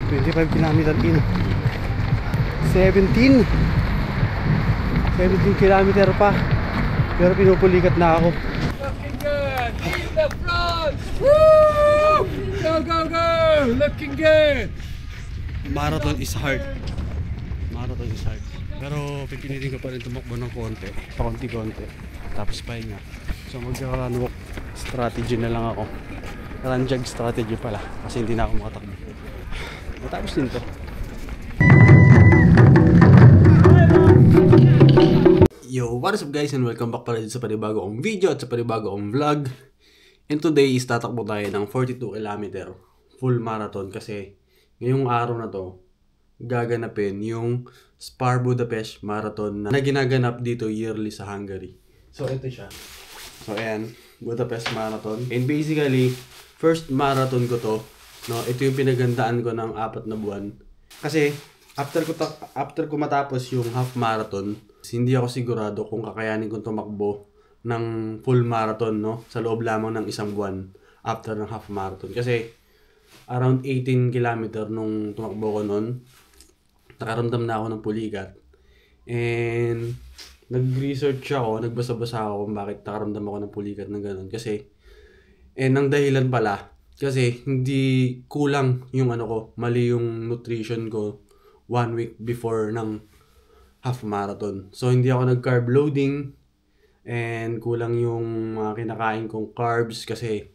25 kilometer in. 17 kilometer pa. Pero pinupulikat na ako. Looking good! In the front! Woo! Go, go, go! Looking good! Marathon is hard. Marathon is hard. Pero pipilitin ko pa rin tumakbo ng konti. Pakunti-konti. Tapos pahinga. So mag-run walk strategy na lang ako. Run jog strategy pala. Kasi hindi na ako makatakbo. Matapos din to. Yo, what is up guys and welcome back pala sa panibago kong video at sa panibago kong vlog. And today is tatakbo tayo ng 42 km full marathon kasi ngayong araw na to gaganapin yung Spar Budapest Marathon na ginaganap dito yearly sa Hungary. So ito siya. So ayan, Budapest Marathon. And basically, first marathon ko to. No, ito yung pinagandaan ko ng 4 na buwan. Kasi after ko matapos yung half marathon, hindi ako sigurado kung kakayanin kong tumakbo ng full marathon, no, sa loob lamang ng isang buwan after ng half marathon. Kasi around 18 km nung tumakbo ko noon, nakaramdam na ako ng pulikat. And nag-research ako, nagbasa-basa ako kung bakit nakaramdam ako ng pulikat ng ganun. Kasi, ang dahilan pala, kasi hindi kulang yung mali yung nutrition ko 1 week before ng half marathon. So, hindi ako nag-carb loading and kulang yung mga kinakain kong carbs kasi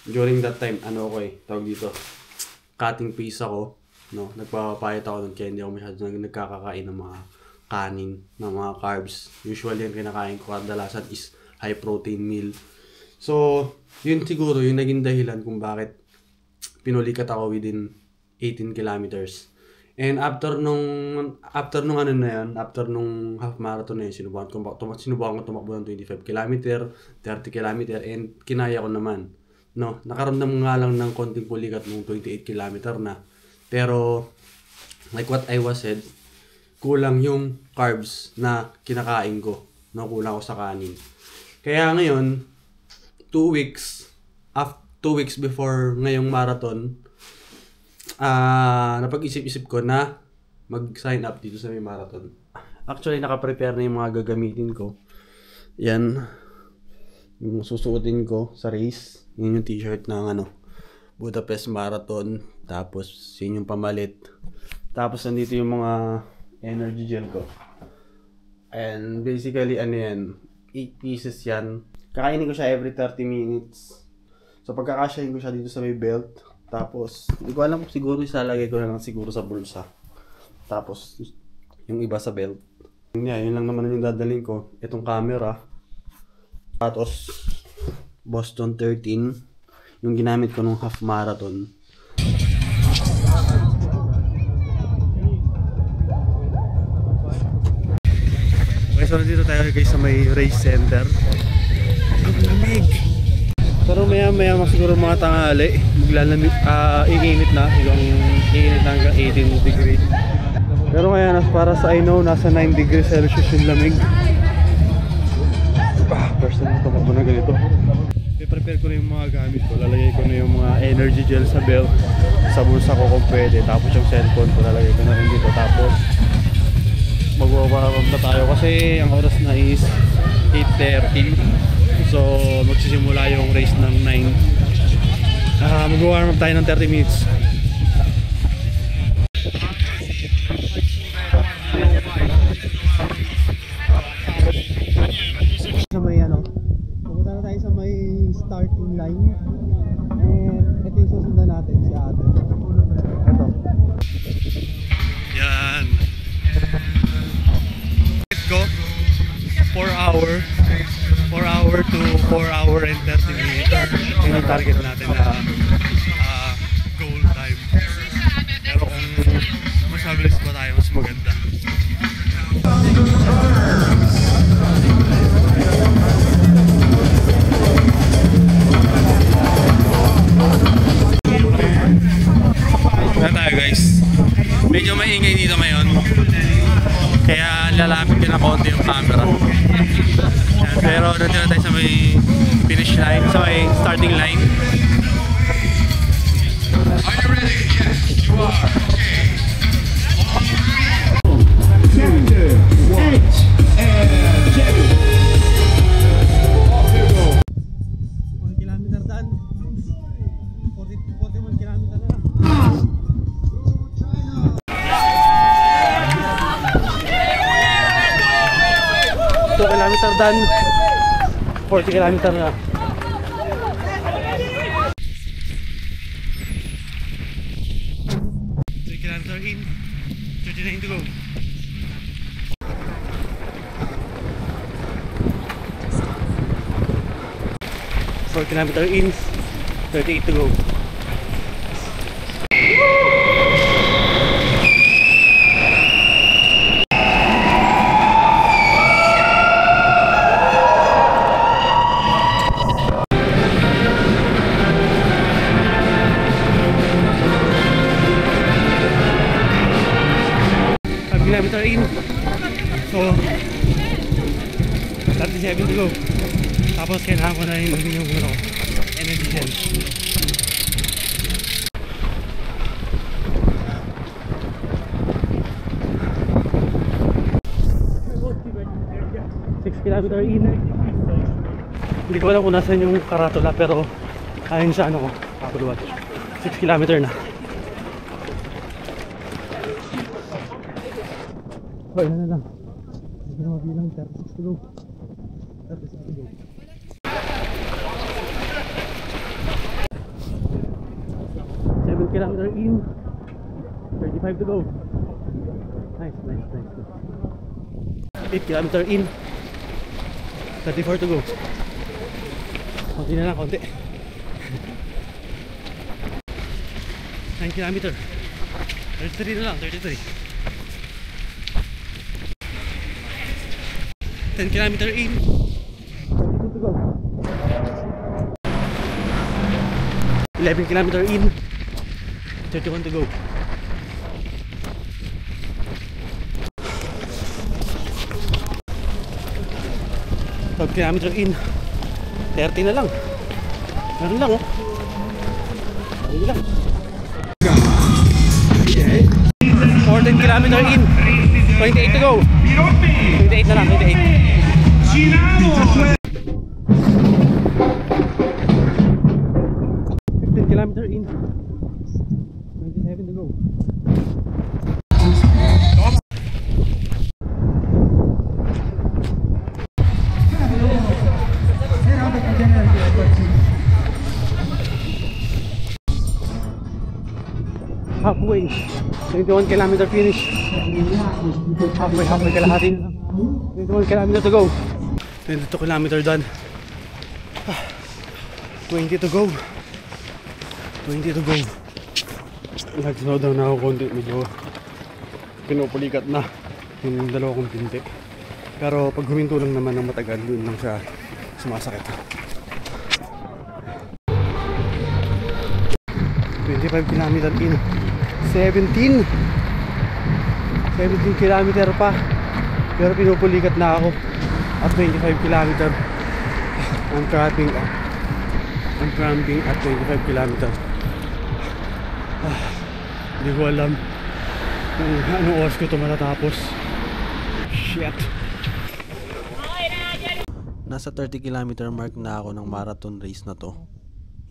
during that time, tawag dito, cutting pace ako, no? Nagpapapayat ako nun kaya hindi ako masyado nagkakakain ng mga kanin, ng mga carbs. Usually, yung kinakain ko kadalasan is high protein meal. So, yun siguro yung naging dahilan kung bakit pinulikat ako within 18 kilometers. And after nung after nung half marathon na yun, sinubukan ko tumakbo ng 25 km, 30 km, and kinaya ko naman. No, nakaramdam nga lang ng konting pulikat nung 28 km na. Pero, like what I was said, kulang yung carbs na kinakain ko. No, kulang ako sa kanin. Kaya ngayon, 2 weeks before ngayong marathon, napag-isip-isip ko na mag-sign up dito sa may marathon. Actually, naka-prepare na yung mga gagamitin ko. Yan. Yung susuotin ko sa race. Yun yung t-shirt ng Budapest Marathon. Tapos, yun yung pamalit. Tapos, nandito yung mga energy gel ko. And basically, 8 pieces yan. Kakainin ko siya every 30 minutes. So, pagkakasyahin ko siya dito sa may belt. Tapos, hindi ko alam kung siguro isalagay ko na lang siguro sa bulsa. Tapos, yung iba sa belt. Yun lang naman yung dadalhin ko. Itong camera. Tapos, Boston 13. Yung ginamit ko nung half marathon. Okay, so nandito tayo guys sa may race center. Ang lamig! Pero maya siguro mga tanghali, iinit na hanggang 18 degree. Pero ngayon, para sa I know, nasa 9 degrees Celsius yung lamig. First time tumakbo na ganito. I-prepare ko na yung mga gamit ko. Lalagay ko na yung mga energy gel sa belt, sa bulsa ko kung pwede. Tapos yung cellphone ko, lalagay ko na rin dito. Tapos mag-warm up na tayo kasi ang oras na is 8:30. So, magsisimula yung race ng 9. Mag-warm up tayo ng 30 minutes. Sa may pupunta na tayo sa may starting line. And ito yung susundan natin, si ate. Ito. Yan. Let's go. 4 hour to 4 hour and 30 minutes. Yun yung target natin na goal time. Pero kung mas mabilis pa tayo, mas maganda. Wala tayo guys. Medyo maingay dito ngayon. Kaya lalapit ko na konti yung camera. Pero nandito tayo sa may finish line, sa may starting line. Are you ready? Yes, you are. km done. 40 km na. 3 km in. 39 to go. 4 km in. 38 to go. Kilometer in, so 37 to go. Tapos kailangan ko na rin yung energy gel. Six kilometer in. Hindi ko alam kung nasan yung karatula, pero ayon sa ano ko, Apple Watch, 6 kilometer na. Wala na lang. Hindi ko na mabilang. 36 to go. 36 to go. 7 kilometer in. 35 to go. Nice. 8 kilometer in. 34 to go. Konti na lang, konti. 9 kilometer. 33 na lang, 33. 10 km in. 32 to go. 11 km in. 31 to go. 12 km in. 30 na lang. Meron lang, oh. Meron lang. 14 km in. 28 to go. 28 na lang, 28. 15 km in. 27 to go. Halfway. 21 km finish. Halfway kalahati na lang. 21 km to go. 22 km done. 20 to go. 20 to go. Nag-slow down na ako konti. Medyo pinupulikat na yung dalawa kong pinti. Pero pag huminto lang naman ng matagal, doon lang siya sumasakit. 25 km in. 17 km pa. Pero pinupulikat na ako at 25 km. I'm cramping at 25 km. Hindi ko alam kung anong oras ko ito matatapos. Shit. Nasa 30 km mark na ako ng marathon race na to.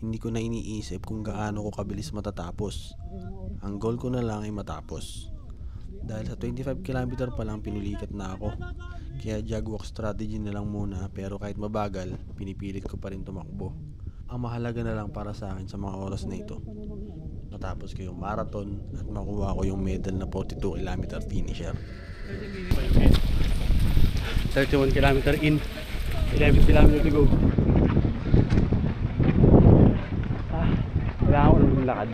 Hindi ko na iniisip kung gaano ko kabilis matatapos. Ang goal ko na lang ay matapos. Dahil sa 25 km pa lang pinulikat na ako. Kaya jog-walk strategy na lang muna, pero kahit mabagal, pinipilit ko pa rin tumakbo. Ang mahalaga na lang para sa akin sa mga oras na ito, matapos ko yung marathon at makuha ko yung medal na 42 km finisher. 31 km in, 11 km to go. Kailangan ko ng lakad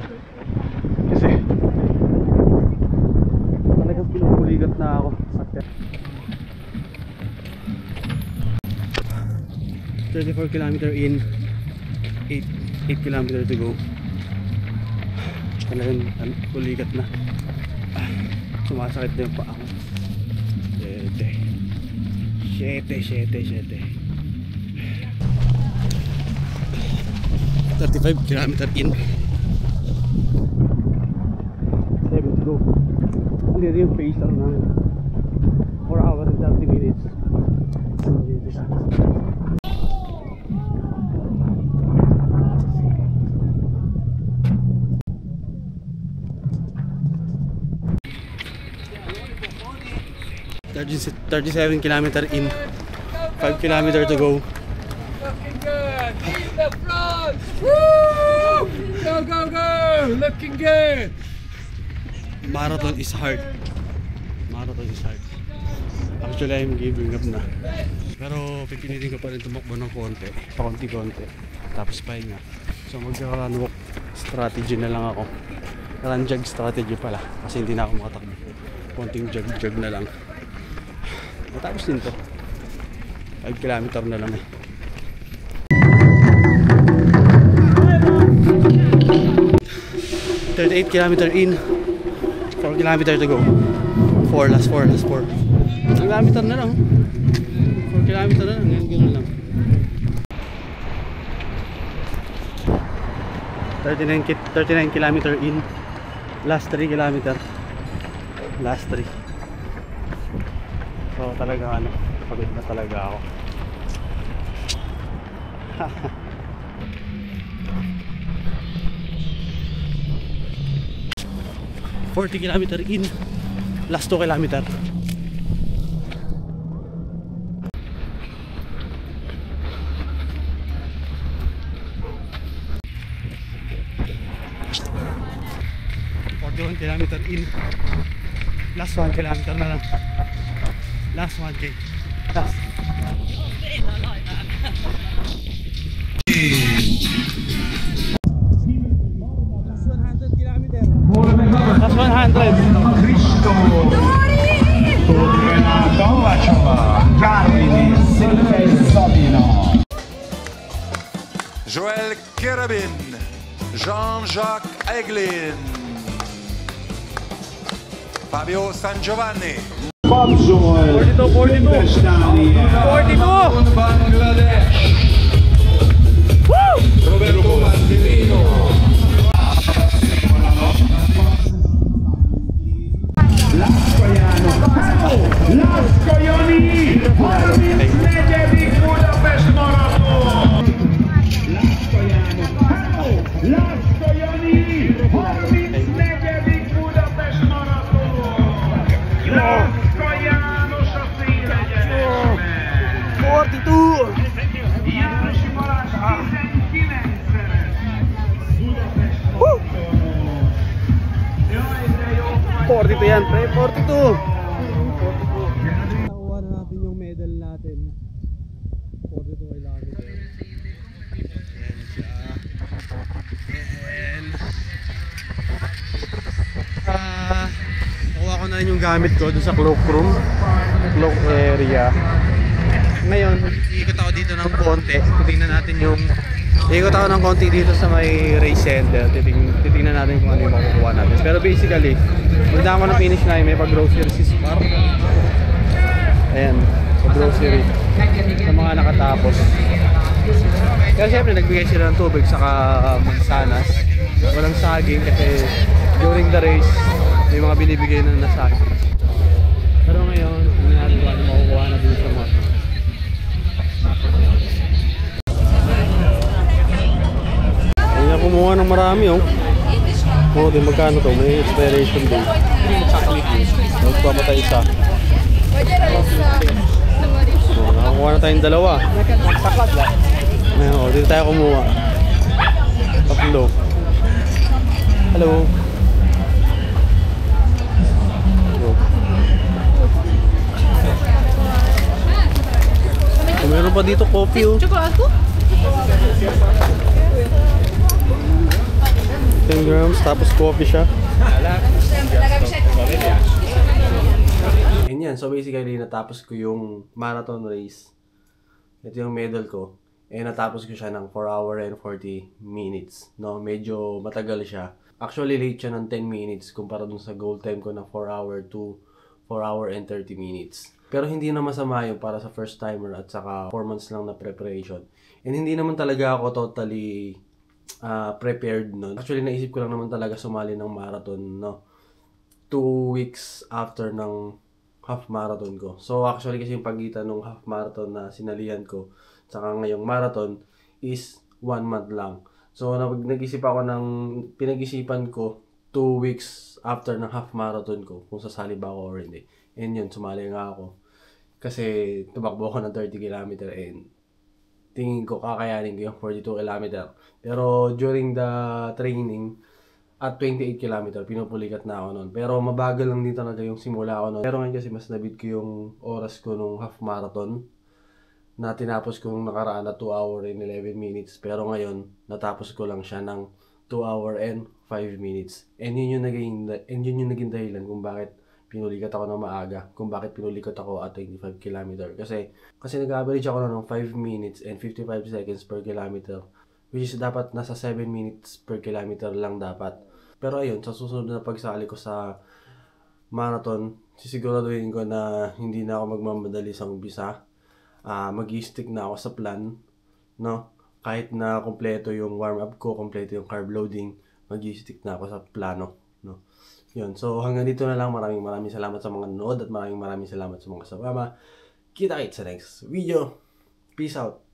kasi talagang pinupuligat na ako. 34 km in, 8 km to go. Talagang puligat na. Sumasakit na yung paa ko. 7 35 km in, 7 to go. Hindi rin yung pace lang ng 4 hours and 30 minutes. 37 km in, 5 kilometers to go. Looking good. Keep the front. Woo! Go, go, go. Looking good. Marathon is hard. Marathon is hard. Actually, I'm giving up na. Pero pipilitin ko pa rin tumakbo ng konti. Pakunti-konti. Tapos pahinga. So mag-run walk strategy na lang ako. Run jog strategy pala. Kasi hindi na ako makatakbo. Konting jog na lang. Matapos din to. 5 kilometer na lang eh. 38 kilometer in. 4 kilometer to go. 4, last 4. 1 kilometer na lang. 4 kilometer na lang. Ganun lang. 39 kilometer in. Last 3 kilometer. Last 3. So talaga pagod na talaga ako. 40 kilometer in. Last 2 kilometer. Kilometer in. Last 1 kilometer na lang. Last 1K. Last. Last 100. Cristo. Joël Kerabin, Jean-Jacques Aiglin, Fabio San Giovanni, 42. Bangladesh. Roberto Martellino. Laszkojani, Horvitz negyedik Budapest maraton. Laszkojani, Horvitz negyedik Budapest maraton. Lászka János a szélegyenesben. 42. Jánosi Balázs 19-szeres Budapest maraton. Jaj, de jó vagy. 42 yan, pre. 42. Nakuha na natin yung medal natin. 42 kilometer. Yan siya. Nakuha ko na rin yung gamit ko dun sa cloak room. Cloak area. Ngayon, ikot ako dito ng konti. Titingnan natin yung... Ikot ako ng konti dito sa may race center. Titingnan natin kung ano yung makukuha natin. Pero basically, punta ako ng finish line. May pag-grocery si Spar. Ayan, pag-grocery. Sa mga nakatapos. Kaya syempre, nagbigay sila ng tubig saka mansanas. Walang saging kasi during the race, may mga binibigay na nasaging. Pero ngayon, hindi natin kung ano makukuha na dito sa mga. Ayun na kumuha ng marami oh. Oo, din magkano to? May expiration date. Magpapatay isa. Oh, nakakuha na tayong dalawa. Ayun, dito tayo kumuha. Tatlo. Hello. Meron pa dito coffee oh. 10 grams tapos coffee siya. And yan, so basically natapos ko yung marathon race. Ito yung medal ko. Eh natapos ko siya ng 4 hour and 40 minutes. No, medyo matagal siya. Actually late siya ng 10 minutes kumpara dun sa goal time ko na 4 hour to 4 hour and 30 minutes. Pero hindi na masama yun para sa first timer at saka 4 months lang na preparation. And hindi naman talaga ako totally prepared nun. Actually naisip ko lang naman talaga sumali ng marathon, no? 2 weeks after ng half marathon ko. So actually kasi yung pagitan ng half marathon na sinalihan ko saka ngayong marathon is 1 month lang. So nag-isip ako ng pinag-isipan ko 2 weeks after ng half marathon ko kung sasali ba ako or hindi. And yun, sumali nga ako. Kasi tumakbo ako ng 30 km and tingin ko kakayanin ko yung 42 km. Pero during the training, at 28 km, pinupulikat na ako nun. Pero mabagal lang din talaga yung simula ko nun. Pero ngayon kasi mas nabit ko yung oras ko nung half marathon na tinapos kong nakaraan na 2 hour and 11 minutes. Pero ngayon, natapos ko lang siya ng 2 hour and 5 minutes. And yun yung naging dahilan kung bakit pinulikat ako ng maaga. Kung bakit pinulikat ako at 25 km. Kasi nag-average ako ng 5 minutes and 55 seconds per kilometer. Which is dapat nasa 7 minutes per kilometer lang dapat. Pero ayun, sa susunod na pagsali ko sa marathon, sisiguraduhin ko na hindi na ako magmamadali sa umpisa. Mag-i-stick na ako sa plan, no? Kahit na kompleto yung warm-up ko, kompleto yung carb loading, mag-i-stick na ako sa plano, no? Yun, so hanggang dito na lang. Maraming salamat sa mga nanood at maraming salamat sa mga kasama. Kita-kits sa next video. Peace out!